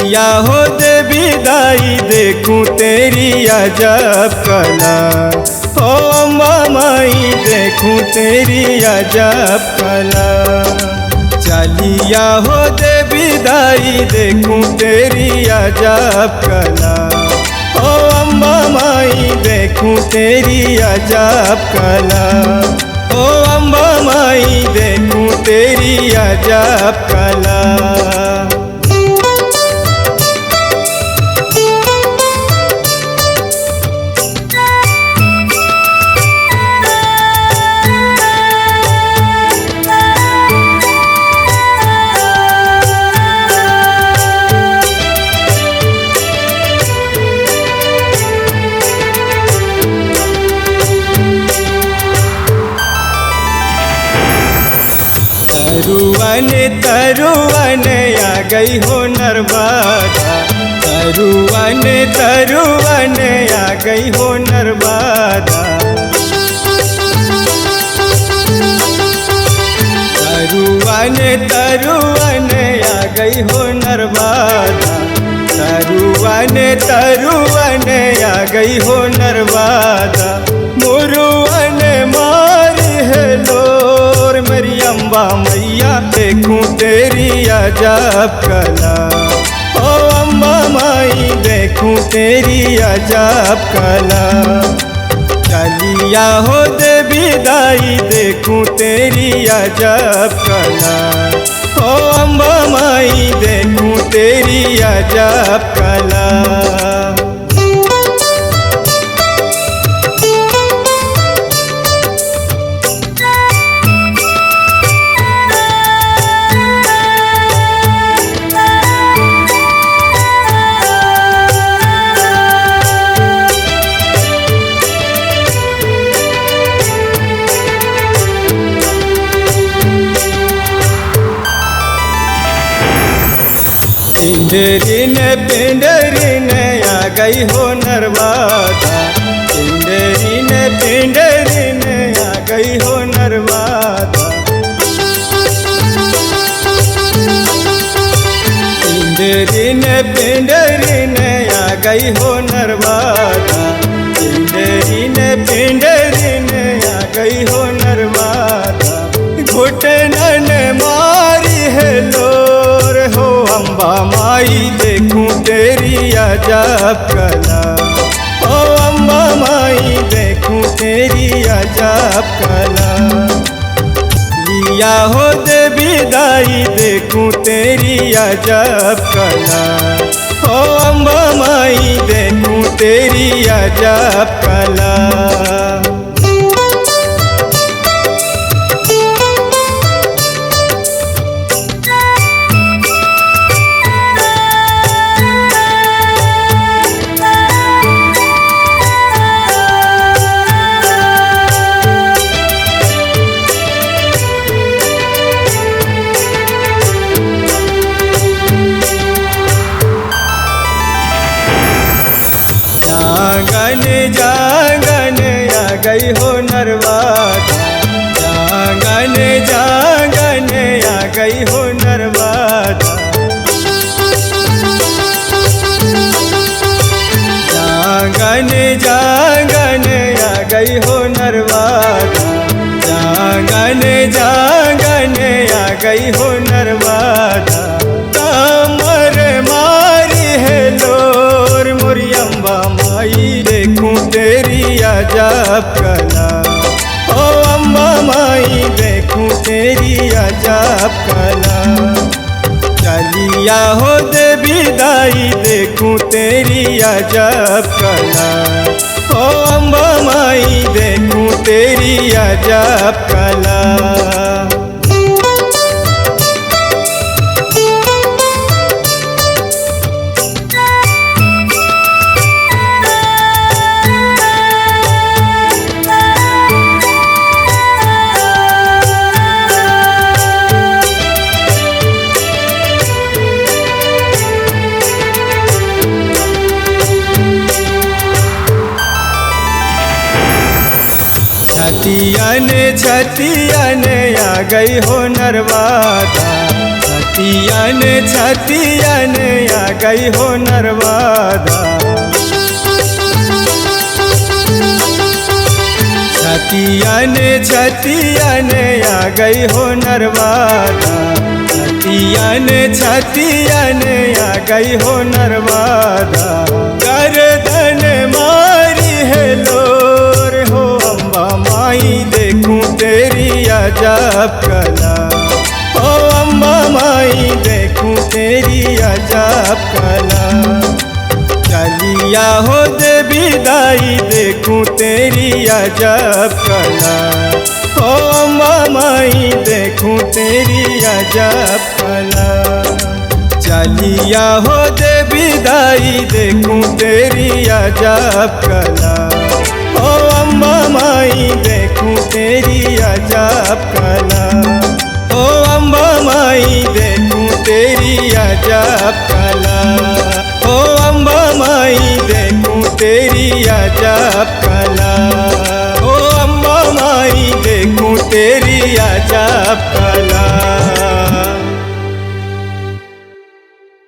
चलिया हो देवी दाई देखूं तेरी अजब कला। ओ अम्बा माई देखूं तेरी अजब कला। चलिया हो देवी दाई देखूं तेरी अजब कला। ओ अम्बा माई देखूं तेरी अजब कला। ओ अम्बा माई देखूं तेरी अजब कला। तरुवन तरुवन आ गई हो नर्मदा। तरुवन तरुवन आ गई हो नर्मदा। तरुवन तरुवन आ गई हो नर्मदा। तरुवन तरुवन आ गई हो नर्मदा। मुरुवन मारी है लोर मेरी अम्बा मैया देखूं तेरी अजब कला। ओ अम्बा माई देखूं तेरी अजब कला। चलिया हो देवी दाई देखूं तेरी अजब कला। ओ अम्बा माई देखूं तेरी अजब कला। पिंडरिन पिंडरिन आ गई हो नर्मदा। पिंडरिन पिंडरिन आ गई हो नर्मदा। पिंडरिन पिंडरिन आ गई हो नर्मदा। पिंडरिन पिंडरिन आ गई हो नर्मदा। घुटनन मारी है लोर हो अम्बा माई देखूं तेरी अजब कला। ओ अम्बा माई देखूं तेरी अजब कला। लिया हो देवी दाई देखूं तेरी अजब कला। ओ अम्बा माई देखूं तेरी अजब कला। जागन जागन आ गई हो नर्मदा। जागन जागन आ गई हो नर्मदा। जागन जागन आ गई हो नर्मदा। जागन जागन आ गई हो नर्मदा। कमर मारी है लोर मोरी अम्बा माई देखूं तेरी अजब कला। ओ अम्बा माई देखूं तेरी अजब कला। चलिया हो देवी दाई देखूं तेरी अजब कला। ओ अम्बा माई देखूं तेरी अजब कला। छतियन छतियन आ गई हो नर्मदा। छतियन आ गई हो नर्मदा। छतियन आ गई हो नर्मदा। छतियन आ गई हो नर्मदा। गर्दन मारी है लोर हो अम्बा माई देखूं तेरी अजब कला। ओ अम्बा माई देखूं तेरी अजब कला। चलिया हो देवी दाई देखूं तेरी अजब कला। ओ अम्बा माई देखूं तेरी अजब कला। चलिया हो देवी दाई देखूं तेरी अजब कला। ओ अम्बा माई देखूं तेरी अजब कला। ओ अम्बा माई देखूं तेरी अजब कला। ओ अम्बा माई देखूं तेरी अजब कला। ओ अम्बा माई देखूं तेरी अजब कला।